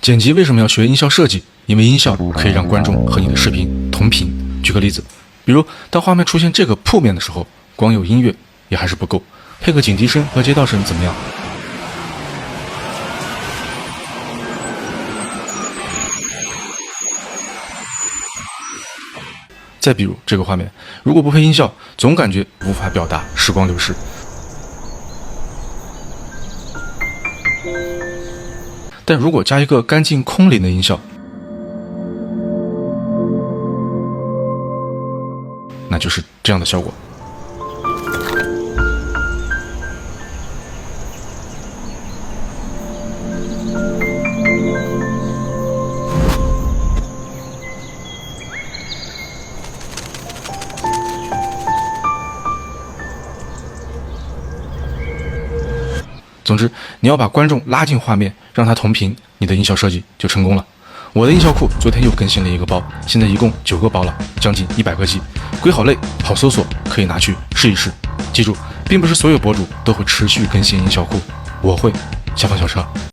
剪辑为什么要学音效设计？因为音效可以让观众和你的视频同频。举个例子，比如当画面出现这个铺面的时候，光有音乐也还是不够，配个警笛声和街道声怎么样？再比如这个画面，如果不配音效，总感觉无法表达时光流逝。但如果加一个干净空灵的音效，那就是这样的效果。总之，你要把观众拉进画面，让他同频，你的音效设计就成功了。我的音效库昨天又更新了一个包，现在一共9个包了，将近100个 G， 归好类，好搜索，可以拿去试一试。记住，并不是所有博主都会持续更新音效库，我会。下方小车。